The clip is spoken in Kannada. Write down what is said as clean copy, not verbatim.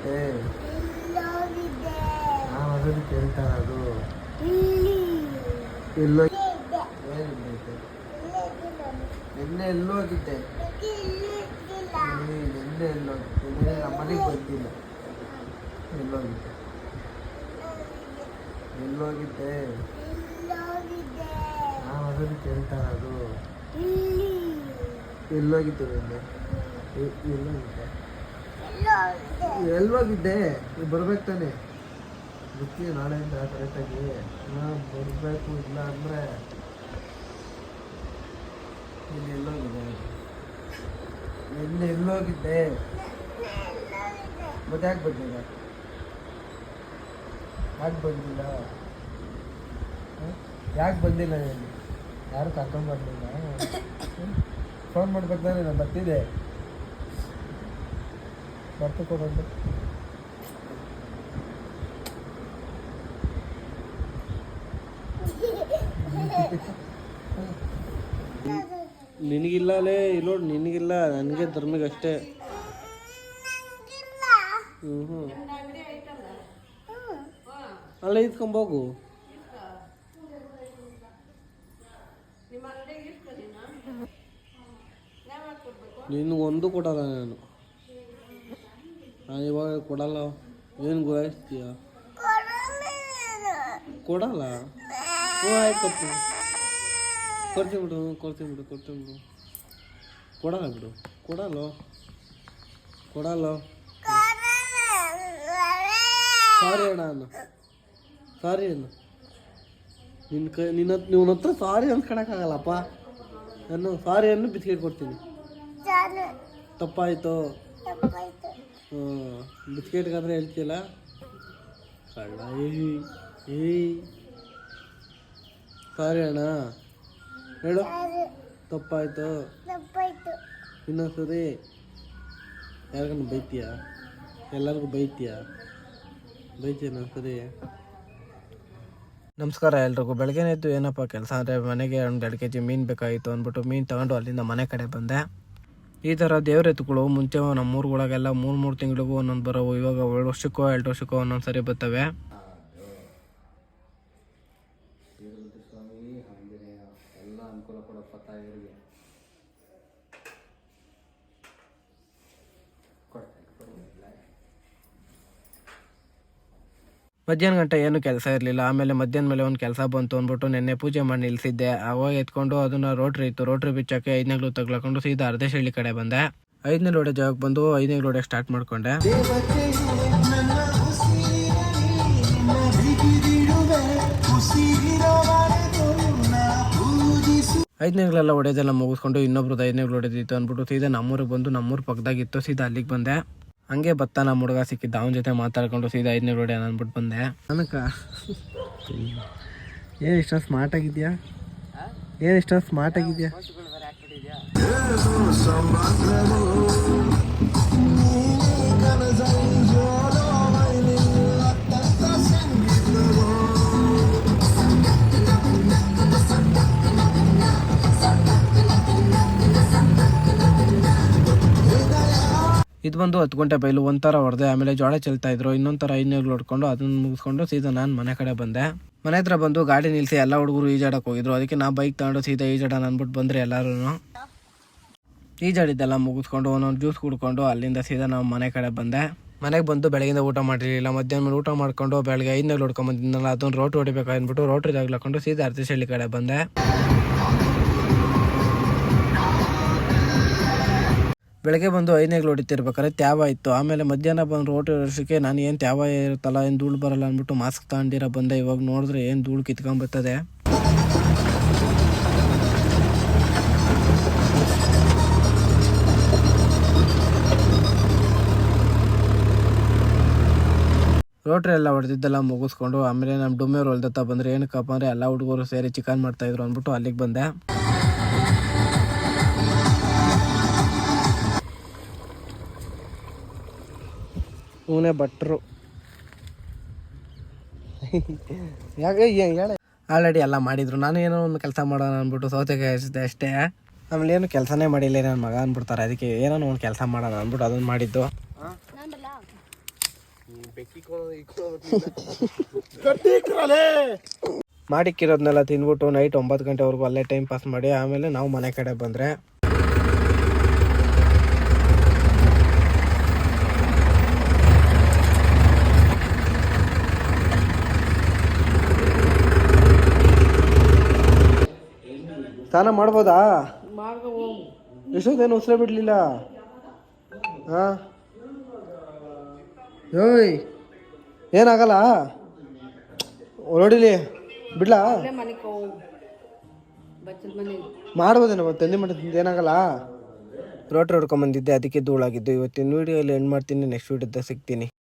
ಎಲ್ಲೋಗಿದ್ದೆ? ನಾನು ಅದನ್ನು ಕೇಳ್ತಾನೆ ಅದು ಎಲ್ಲೋಗಿ ನಿನ್ನೆ ಎಲ್ಲೋಗಿದ್ದೆ? ನಿನ್ನೆ ಎಲ್ಲೋಗಿದ್ದೆ? ನಮ್ಮ ಮನೆಗೆ ಬಂದಿಲ್ಲ. ಎಲ್ಲೋಗಿದ್ದೆ? ಎಲ್ಲೋಗಿದ್ದೆ? ನಾನು ಅದನ್ನು ಕೇಳ್ತಾನೆ ಅದು ಎಲ್ಲೋಗಿದ್ದೆ? ನಿನ್ನೆ ಎಲ್ಲೋಗಿದ್ದೆ? ಎಲ್ಲೋಗಿದ್ದೆ? ನೀವು ಬರ್ಬೇಕು ತಾನೆ? ಗೊತ್ತಿ ನಾಳೆಯಿಂದ ಕರೆಕ್ಟಾಗಿ ಬರಬೇಕು. ಇಲ್ಲ ಅಂದರೆ ನೀನು ಎಲ್ಲೋಗಿದೆ? ನಿನ್ನೆ ಎಲ್ಲೋಗಿದ್ದೆ? ಮತ್ತೆ ಯಾಕೆ ಬಂದಿಲ್ಲ? ಯಾಕೆ ಬಂದಿಲ್ಲ? ಯಾಕೆ ಬಂದಿಲ್ಲ? ನೀನು ಯಾರು ಕರ್ಕೊಂಡ್ಬರ್ಲಿಲ್ಲ? ಫೋನ್ ಮಾಡ್ಬೇಕು ತಾನೆ? ನಾನು ಬರ್ತಿದ್ದೆ. ಬರ್ತು ಕೊಡೋದು ನಿನಗಿಲ್ಲಲೇ ಇಲ್ಲೋ, ನಿನಗಿಲ್ಲ, ನನಗೆ ಧರ್ಮಿಗೆ ಅಷ್ಟೇ. ಅಲ್ಲ ಇದ್ಕೊಂಬೋಗು. ನಿನಗೊಂದು ಕೊಡಲ್ಲ ನಾನು ಇವಾಗ ಕೊಡಲ್ಲ. ಏನು ಗುರಾಯಿಸ್ತೀಯ? ಕೊಡಲ್ಲ. ಆಯ್ತು ಕೊಡ್ತೀನಿ ಬಿಡು. ಕೊಡಲ್ಲ ಬಿಡು. ಕೊಡಲ್ಲ. ಸಾರಿ ಅಣ್ಣ ಅನ್ನು. ಸಾರಿ ಅನ್ನು. ನಿನ್ನ ಹತ್ರ ಸಾರಿ ಅನ್ಸ್ಕೊಳಕ್ಕಾಗಲ್ಲಪ್ಪ. ನಾನು ಸಾರಿ ಅನ್ನು ಬಿಸ್ಕೆಟ್ ಕೊಡ್ತೀನಿ. ತಪ್ಪಾಯಿತು. ಬಿಸ್ಕೆಟ್ಗಾದ್ರೆ ಹೇಳ್ತಿಯಲ್ಲ ಕಳ್ಳ. ಏಯ್ ಸಾರಿ ಅಣ್ಣ ಹೇಳು. ತಪ್ಪಾಯಿತು. ಇನ್ನೊಂದ್ಸರಿ ಯಾರಿಗನ್ನು ಬೈತೀಯ? ಎಲ್ಲರಿಗೂ ಬೈತೀಯ ಇನ್ನೊಂದ್ಸರಿ? ನಮಸ್ಕಾರ ಎಲ್ರಿಗೂ. ಬೆಳಗ್ಗೆನೇ ಇತ್ತು ಏನಪ್ಪ ಕೆಲಸ ಅಂದರೆ ಮನೆಗೆ ಒಂದು 2 kg ಮೀನು ಬೇಕಾಗಿತ್ತು ಅಂದ್ಬಿಟ್ಟು ಮೀನು ತಗೊಂಡು ಅಲ್ಲಿಂದ ಮನೆ ಕಡೆ ಬಂದೆ. ಈ ಥರ ದೇವ್ರ ಎತ್ತುಗಳು ಮುಂಚೆ ನಮ್ಮ ಊರುಗಳಿಗೆಲ್ಲ 3 ತಿಂಗಳಿಗೂ ಒಂದೊಂದು ಬರೋವು. ಇವಾಗ 1 ವರ್ಷಕ್ಕೋ 2 ವರ್ಷಕ್ಕೋ ಒಂದೊಂದು ಸರಿ ಬರ್ತವೆ. ಎಲ್ಲ ಅನುಕೂಲ ಕೊಡಪ್ಪ ತಾಯಿಗಳಿಗೆ. ಮಧ್ಯಾಹ್ನ ಗಂಟೆ ಏನು ಕೆಲಸ ಇರಲಿಲ್ಲ. ಆಮೇಲೆ ಮಧ್ಯಾಹ್ನ ಮೇಲೆ ಒಂದು ಕೆಲಸ ಬಂತು ಅಂದ್ಬಿಟ್ಟು ನಿನ್ನೆ ಪೂಜೆ ಮಾಡಿ ನಿಲ್ಲಿಸಿದ್ದೆ. ಅವಾಗ ಎತ್ಕೊಂಡು ಅದನ್ನು ರೋಟ್ರಿ ಇತ್ತು, ರೋಟ್ರಿ ಬಿಚ್ಚಕ್ಕೆ 5ನೇಗ್ಲು ತಗ್ಲಾಕೊಂಡು ಸೀದಾ ಅರ್ಧೇಶಹಳ್ಳಿ ಕಡೆ ಬಂದೆ. 5ನೇ ಲೋಡೆ ಜಾಗಕ್ಕೆ ಬಂದು 5ನೇ ಲೋಡೆ ಸ್ಟಾರ್ಟ್ ಮಾಡ್ಕೊಂಡೆ. 5ನೇಗ್ಲೆಲ್ಲ ಹೊಡೆದೆಲ್ಲ ಮುಗಿಸ್ಕೊಂಡು ಇನ್ನೊಬ್ರದ್ದು 5ನೇಗ್ಲು ಹೊಡೆದಿತ್ತು ಅಂದ್ಬಿಟ್ಟು ಸೀದಾ ನಮ್ಮೂರಿಗೆ ಬಂದು, ನಮ್ಮೂರು ಪಕ್ಕದಾಗಿತ್ತು, ಸೀದಾ ಅಲ್ಲಿಗೆ ಬಂದೆ. ಹಂಗೆ ಬತ್ತ ನಮ್ಮ ಹುಡುಗ ಸಿಕ್ಕಿದ್ದ, ಅವನ ಜೊತೆ ಮಾತಾಡ್ಕೊಂಡು ಸೀದಾ 5ನೇ ಲೋಡೆ ಅಂದ್ಬಿಟ್ಟು ಬಂದೆ. ನನಕ ಏನು ಇಷ್ಟ ಸ್ಮಾರ್ಟ್ ಆಗಿದ್ಯಾ? ಇದು ಬಂದು 10 ಗಂಟೆ ಬೈಲು. ಒಂಥರ ಹೊಡೆದೆ. ಆಮೇಲೆ ಜೋಳ ಚೆಲ್ತಾ ಇದ್ರು. ಇನ್ನೊಂದು ಥರ 5ನೇಗ್ಲು ಹೊಡ್ಕೊಂಡು ಅದನ್ನು ಮುಗಿಸ್ಕೊಂಡು ಸೀದಾ ನಾನು ಮನೆ ಕಡೆ ಬಂದೆ. ಮನೆ ಹತ್ರ ಬಂದು ಗಾಡಿ ನಿಲ್ಲಿಸಿ ಎಲ್ಲ ಹುಡುಗರು ಈಜಾಡಕ್ಕೆ ಹೋಗಿದ್ರು. ಅದಕ್ಕೆ ನಾ ಬೈಕ್ ತಗೊಂಡು ಸೀದಾ ಈಜಾಡೋಣ ಅಂದ್ಬಿಟ್ಟು ಬಂದರೆ ಎಲ್ಲರೂ ಈಜಾಡಿದ್ದೆಲ್ಲ ಮುಗಿಸ್ಕೊಂಡು ಒಂದೊಂದು ಜ್ಯೂಸ್ ಕುಡ್ಕೊಂಡು ಅಲ್ಲಿಂದ ಸೀದಾ ನಾವು ಮನೆ ಕಡೆ ಬಂದೆ. ಮನೆಗೆ ಬಂದು ಬೆಳಗಿಂದ ಊಟ ಮಾಡಿರಲಿಲ್ಲ. ಮಧ್ಯಾಹ್ನ ಮೇಲೆ ಊಟ ಮಾಡ್ಕೊಂಡು ಬೆಳಗ್ಗೆ 5ನೇಗ್ಲು ಹೊಡ್ಕೊಂಬಂದಿದ್ದನಲ್ಲ, ಅದೊಂದು ರೋಟಿ ಹೊಡಿಬೇಕಾಗ್ಬಿಟ್ಟು ರೋಟ್ರಿ ತಗ್ಲಾಕೊಂಡು ಸೀದಾ ಅರ್ಧೇಶಹಳ್ಳಿ ಕಡೆ ಬಂದೆ. ಬೆಳಗ್ಗೆ ಬಂದು 5ನೇಗ್ಲು ಹೊಡಿತಿರ್ಬೇಕಾದ್ರೆ ತ್ಯಾವ ಇತ್ತು. ಆಮೇಲೆ ಮಧ್ಯಾಹ್ನ ಬಂದು ರೋಟಿ ವರ್ಷಕ್ಕೆ ನಾನು ಏನು ತ್ಯಾವ ಇರುತ್ತಲ್ಲ, ಏನು ಧೂಳು ಬರಲ್ಲ ಅಂದ್ಬಿಟ್ಟು ಮಾಸ್ಕ್ ತಗೊಂಡಿರೋ ಬಂದೆ. ಇವಾಗ ನೋಡಿದ್ರೆ ಏನು ಧೂಳು ಕಿತ್ಕೊಂಬರ್ತದೆ. ರೋಟ್ರಿ ಎಲ್ಲ ಹೊಡೆದಿದ್ದೆಲ್ಲ ಮುಗಿಸ್ಕೊಂಡು ಆಮೇಲೆ ನಮ್ಮ ಡುಮ್ಮೇವ್ರು ಹೊಲ್ದತ್ತ ಬಂದರೆ ಏನಕ್ಕಪ್ಪ ಅಂದರೆ ಎಲ್ಲ ಹುಡುಗರು ಸೇರಿ ಚಿಕನ್ ಮಾಡ್ತಾಯಿದ್ರು ಅಂದ್ಬಿಟ್ಟು ಅಲ್ಲಿಗೆ ಬಂದೆ. ಇವನೇ ಭಟ್ರು. ಯಾಕೆ ಹೇಳ ಆಲ್ರೆಡಿ ಎಲ್ಲ ಮಾಡಿದ್ರು. ನಾನು ಏನೋ ಒಂದು ಕೆಲಸ ಮಾಡೋಣ ಅಂದ್ಬಿಟ್ಟು ಸೌತೆಕಾಯಿ ಹಚ್ಚಿದೆ ಅಷ್ಟೇ. ಆಮೇಲೆ ಏನು ಕೆಲಸನೇ ಮಾಡಿಲ್ಲ ನನ್ನ ಮಗ ಅಂದ್ಬಿಡ್ತಾರೆ. ಅದಕ್ಕೆ ಏನೋ ಒಂದು ಕೆಲಸ ಮಾಡೋಣ ಅಂದ್ಬಿಟ್ಟು ಅದನ್ನು ಮಾಡಿದ್ದು. ಮಾಡಿಕ್ಕಿರೋದ್ನೆಲ್ಲ ತಿಂದ್ಬಿಟ್ಟು ನೈಟ್ 9 ಗಂಟೆವರೆಗೂ ಅಲ್ಲೇ ಟೈಮ್ ಪಾಸ್ ಮಾಡಿ ಆಮೇಲೆ ನಾವು ಮನೆ ಕಡೆ ಬಂದರೆ ಸ್ನಾನ ಮಾಡ್ಬೋದಾ? ಎಷ್ಟೊತ್ತೇನು ಉಸಿರೇ ಬಿಡಲಿಲ್ಲ. ಹಾಂ ಓಯ್ ಏನಾಗಲ್ಲ ಹೊರಡಿಲಿ ಬಿಡ್ಲಾ? ಮಾಡ್ಬೋದೇನೋ ತಂದೆ ಮಾಡಿದ್ದು ಏನಾಗಲ್ಲ. ರೋಟ್ರಿ ಹೊಡ್ಕೊಂಬಂದಿದ್ದೆ, ಅದಕ್ಕೆ ಧೂಳಾಗಿದ್ದು. ಇವತ್ತಿನ ವೀಡಿಯೋಲ್ಲಿ ಎಂಡ್ ಮಾಡ್ತೀನಿ. ನೆಕ್ಸ್ಟ್ ವೀಡಿಯೋದ ಸಿಗ್ತೀನಿ.